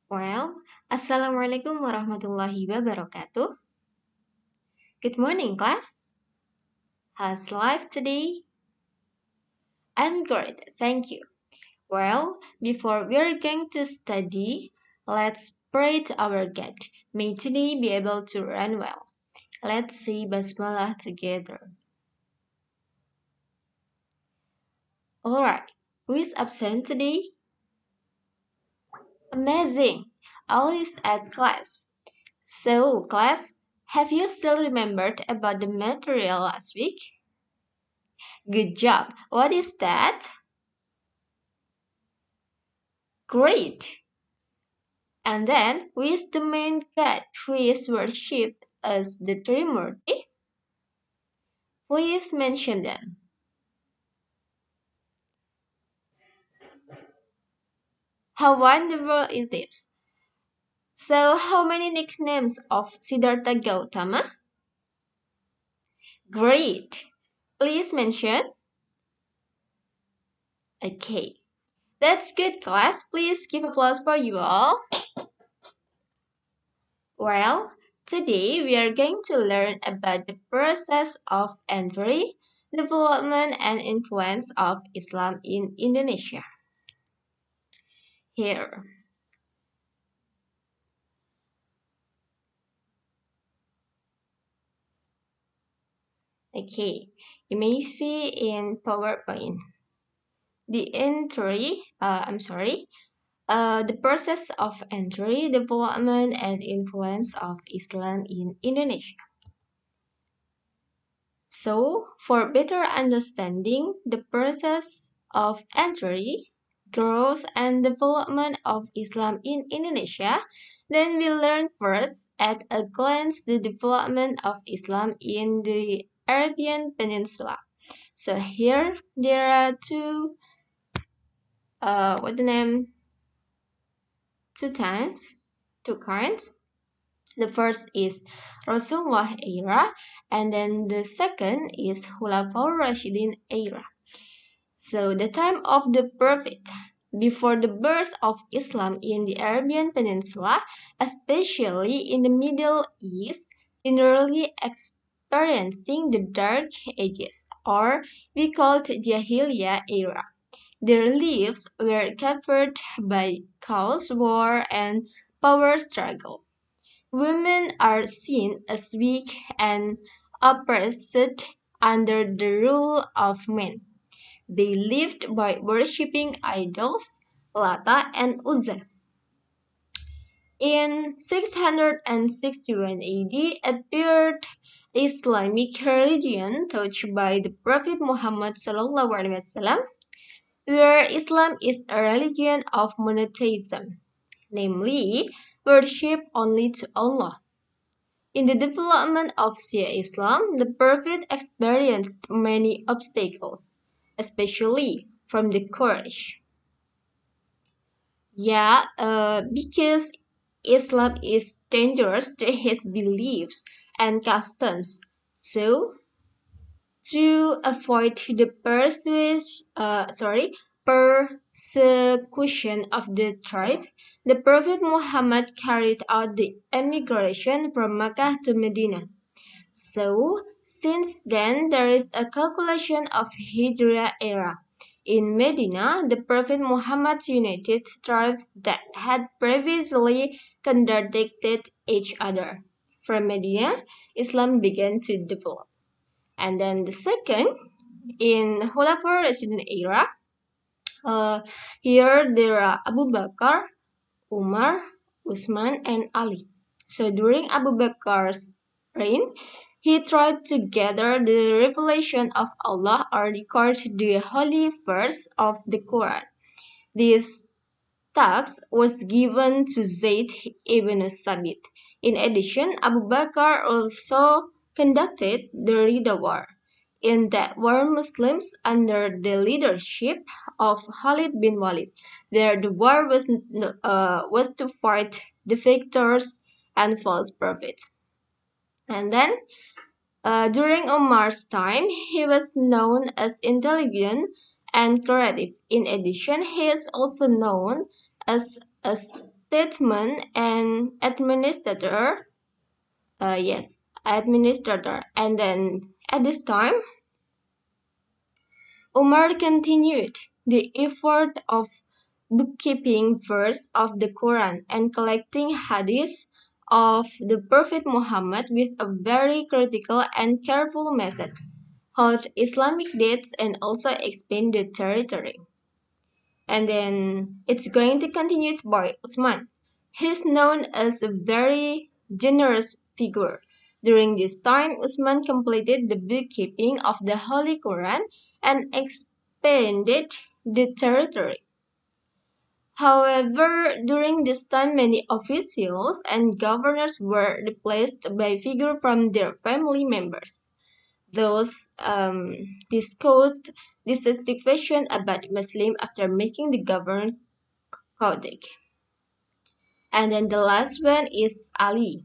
Well, Assalamualaikum warahmatullahi wabarakatuh. Good morning, class. How's life today? I'm great, thank you. Well, before we're going to study, let's pray to our God. May today be able to run well. Let's say Basmalah together. Alright, who is absent today? Amazing! All is at class. So, class, have you still remembered about the material last week? Good job. What is that? Great. And then, who is the main god who is worshipped as the Trimurti? Please mention them. How wonderful it is. So, how many nicknames of Siddhartha Gautama? Great. Please mention. Okay. That's good, class. Please give applause for you all. Well, today we are going to learn about the process of entry, development, and influence of Islam in Indonesia. Here. Okay, you may see in PowerPoint the the process of entry, development, and influence of Islam in Indonesia. So, for better understanding the process of entry, growth, and development of Islam in Indonesia, then we learn first at a glance the development of Islam in the Arabian Peninsula. So here there are two times, two currents. The first is Rasulullah era, and then the second is Khulafaur Rashidin era. So the time of the Prophet, before the birth of Islam in the Arabian Peninsula, especially in the Middle East, generally experiencing the Dark Ages, or we call it Jahiliyyah era. Their lives were covered by chaos, war, and power struggle. Women are seen as weak and oppressed under the rule of men. They lived by worshipping idols, Lata and Uzza. In 661 AD appeared Islamic religion taught by the Prophet Muhammad SAW, where Islam is a religion of monotheism, namely worship only to Allah. In the development of Shia Islam, the Prophet experienced many obstacles, especially from the Quraysh. Because Islam is dangerous to his beliefs and customs. So, to avoid the persecution of the tribe, the Prophet Muhammad carried out the emigration from Mecca to Medina. So, since then, there is a calculation of Hijrah era. In Medina, the Prophet Muhammad united tribes that had previously contradicted each other. From Medina, Islam began to develop. And then the second, in Khulafaur Rashidun era, here there are Abu Bakr, Umar, Usman, and Ali. So during Abu Bakr's reign, he tried to gather the revelation of Allah or record the holy verse of the Quran. This task was given to Zayd ibn Sabit. In addition, Abu Bakr also conducted the Ridha War. In that war, Muslims, under the leadership of Khalid bin Walid, there the war was to fight the victors and false prophets. And then, during Umar's time, he was known as intelligent and creative. In addition, he is also known as statesman and administrator. Yes, administrator. And then at this time, Umar continued the effort of bookkeeping verse of the Quran and collecting hadith of the Prophet Muhammad with a very critical and careful method, held Islamic dates and also expand the territory. And then it's going to continue by Uthman. He's known as a very generous figure. During this time, Usman completed the bookkeeping of the Holy Quran and expanded the territory. However, during this time, many officials and governors were replaced by figures from their family members. Those discussed dissatisfaction about Muslim after making the government chaotic. And then the last one is Ali.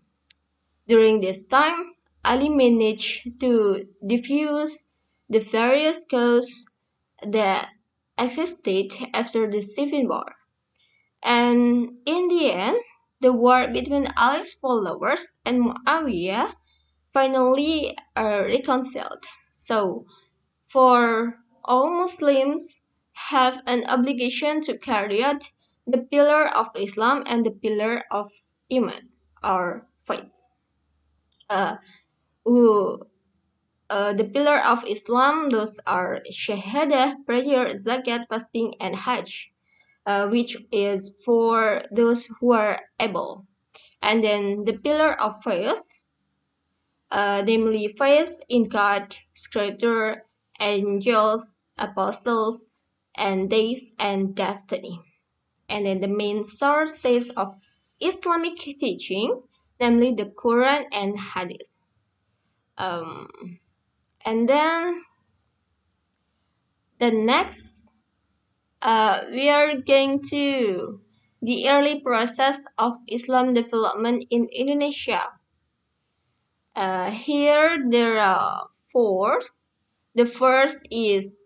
During this time, Ali managed to diffuse the various causes that existed after the Civil War. And in the end, the war between Ali's followers and Muawiyah finally are reconciled. So, for all Muslims have an obligation to carry out the pillar of Islam and the pillar of Iman or faith. Uh, who, the pillar of Islam, those are Shahadah, prayer, zakat, fasting, and Hajj, which is for those who are able. And then the pillar of faith, namely faith in God, scripture, angels, apostles, and days and destiny. And then the main sources of Islamic teaching, namely the Quran and Hadith. And then the next, we are going to the early process of Islam development in Indonesia. Here there are four. The first is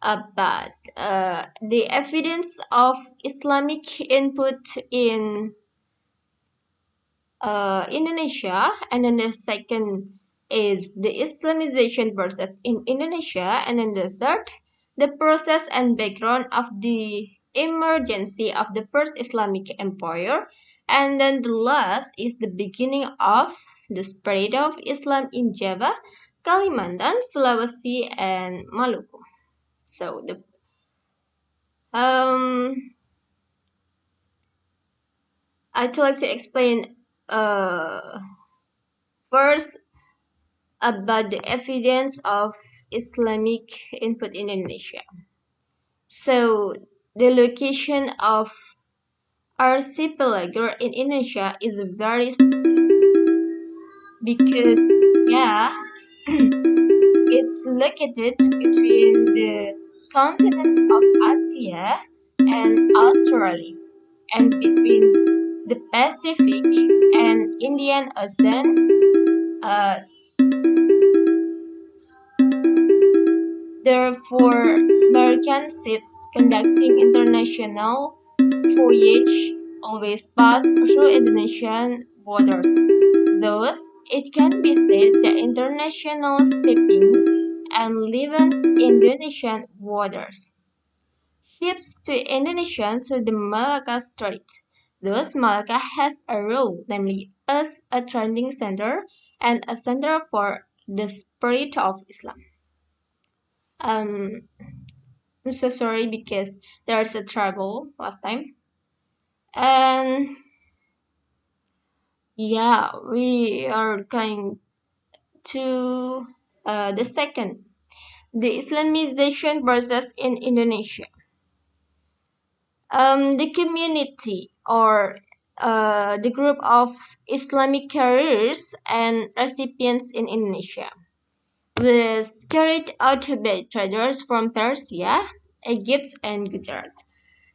about the evidence of Islamic input in Indonesia, and then the second is the Islamization process in Indonesia, and then the third, the process and background of the emergency of the first Islamic empire, and then the last is the beginning of the spread of Islam in Java, Kalimantan, Sulawesi, and Maluku. So the I'd like to explain first about the evidence of Islamic input in Indonesia. So the location of archipelago in Indonesia is very because it's located between the continents of Asia and Australia and between the Pacific and Indian Ocean. Therefore, American ships conducting international voyage always pass through Indonesian waters. Thus, it can be said that international shipping and leaves Indonesian waters. Ships to Indonesia through the Malacca Strait. Thus, Malacca has a role, namely as a trading center and a center for the spirit of Islam. I'm so sorry because there's a trouble last time. And yeah, we are going to the second, the Islamization process in Indonesia. The community or the group of Islamic carriers and recipients in Indonesia was carried out by traders from Persia, Egypt, and Gujarat.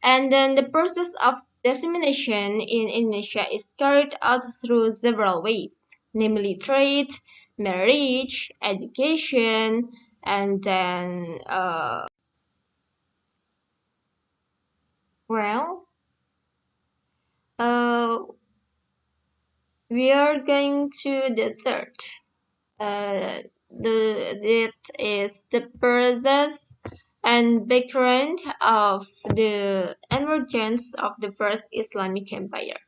And then the process of dissemination in Indonesia is carried out through several ways, namely trade, marriage, education, and then, well, We are going to the third. It is the process and background of the emergence of the first Islamic empire.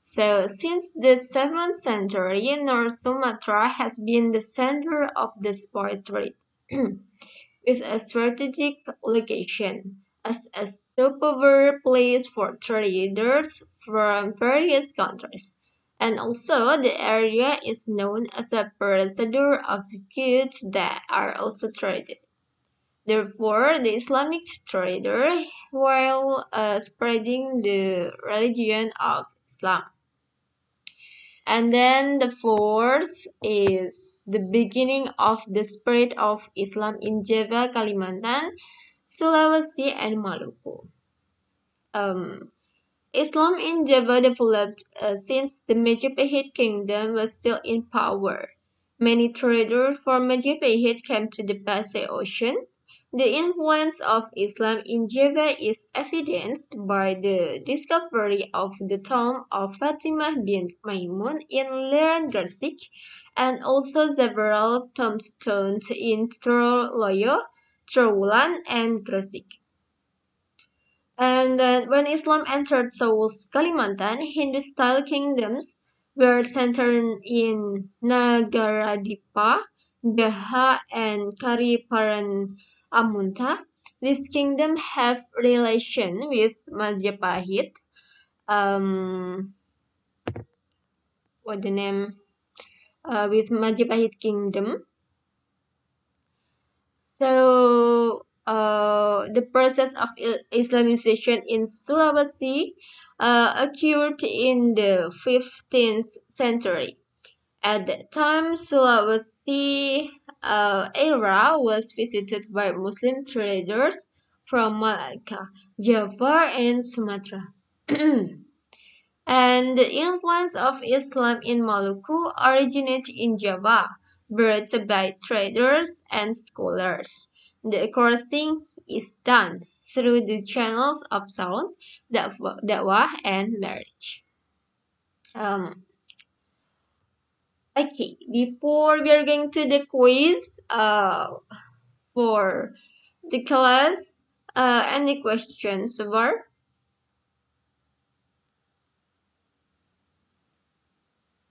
So, since the 7th century, North Sumatra has been the center of the spice trade, with a strategic location as a stopover place for traders from various countries. And also, the area is known as a procedure of goods that are also traded. Therefore, the Islamic trader, while spreading the religion of Islam. And then the fourth is the beginning of the spread of Islam in Java, Kalimantan, Sulawesi, and Maluku. Islam in Java developed since the Majapahit kingdom was still in power. Many traders from Majapahit came to the Pasai Ocean. The influence of Islam in Java is evidenced by the discovery of the tomb of Fatimah bint Maimun in Leran Gresik, and also several tombstones in Troloyo, Trowulan, and Gresik. And then when Islam entered South Kalimantan, Hindu-style kingdoms were centered in Nagaradipa, Daha, and Kariparan Amunta. These kingdoms have relation with Majapahit. What the name? With Majapahit kingdom. So, the process of Islamization in Sulawesi occurred in the 15th century. At that time, Sulawesi era was visited by Muslim traders from Malacca, Java, and Sumatra. And the influence of Islam in Maluku originated in Java, brought by traders and scholars. The crossing is done through the channels of sound, dawah, and marriage. Okay, before we are going to the quiz for the class, any questions, Var?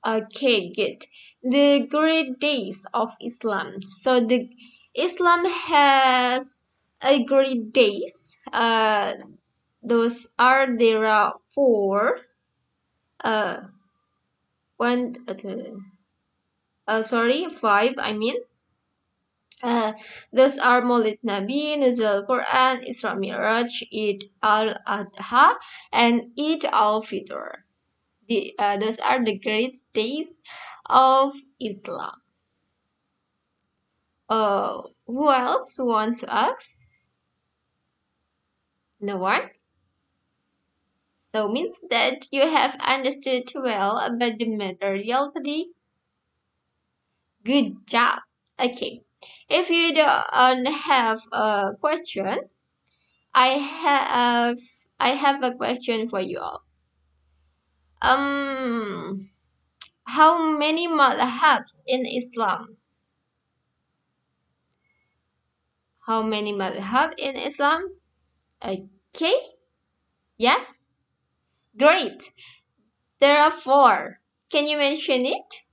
Okay, good. The great days of Islam. So the Islam has a great days. Those are there are four. Uh, one. Sorry, five. I mean. Those are Maulid Nabi, Nuzul Quran, Isra Miraj, Eid al-Adha, and Eid al-Fitr. Those are the great days of Islam. Who else wants to ask? No one? So means that you have understood well about the material today. Good job. Okay. If you don't have a question, I have I have a question for you all. How many madhabs in Islam? How many madhab in Islam? Okay. Yes. Great. There are four. Can you mention it?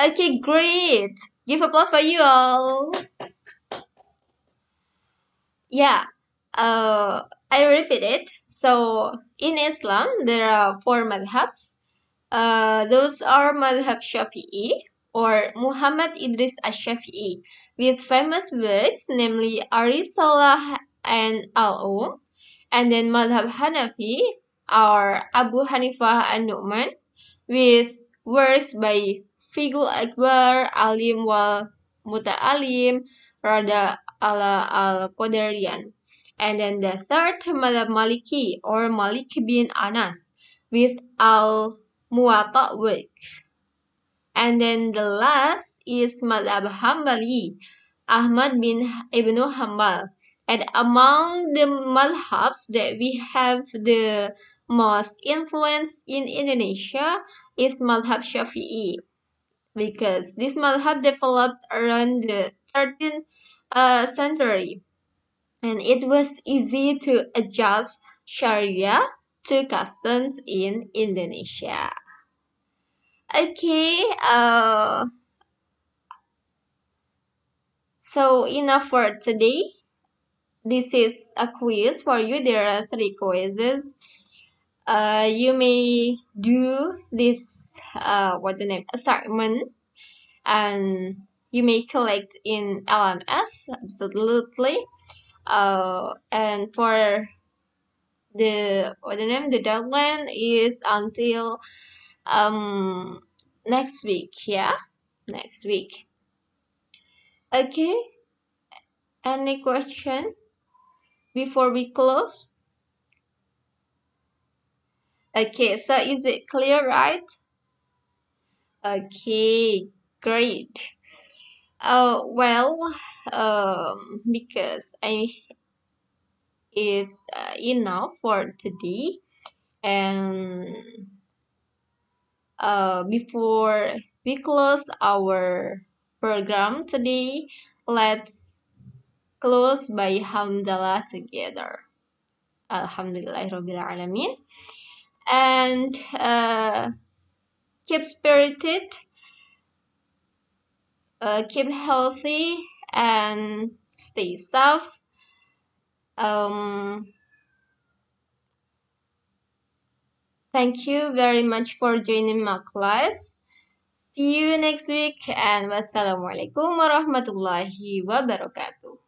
Okay, great. Give applause for you all. Yeah. I repeat it. So in Islam, there are four madhabs. Those are Madhab Shafi'i or Muhammad Idris Ash-Shafi'i with famous works, namely Arisalah and Al-Um. And then Madhab Hanafi are Abu Hanifah and Nu'man with works by Figul Akbar, Alim wal Muta'alim, Rada ala al-Qadarian. And then the third Madhab Maliki or Malik bin Anas with Al-Muwatta works. And then the last is Madhab Hambali, Ahmad bin Ibnu Hambal And among the madhabs that we have the most influence in Indonesia is madhab Syafi'i, because this madhab developed around the 13th century, and it was easy to adjust Sharia to customs in Indonesia. Okay, so enough for today. This is a quiz for you. There are 3 quizzes. You may do this what's the name, assignment, and you may collect in LMS, absolutely. And for the deadline is until next week. Yeah, next week. Okay, any question before we close? Okay, so is it clear, right? Okay, great. Well, because it's enough for today, and before we close our program today, let's close by hamdalah together. Alhamdulillahirabbil alamin. And keep spirited, keep healthy, and stay safe. Thank you very much for joining my class. See you next week, and wassalamualaikum warahmatullahi wabarakatuh.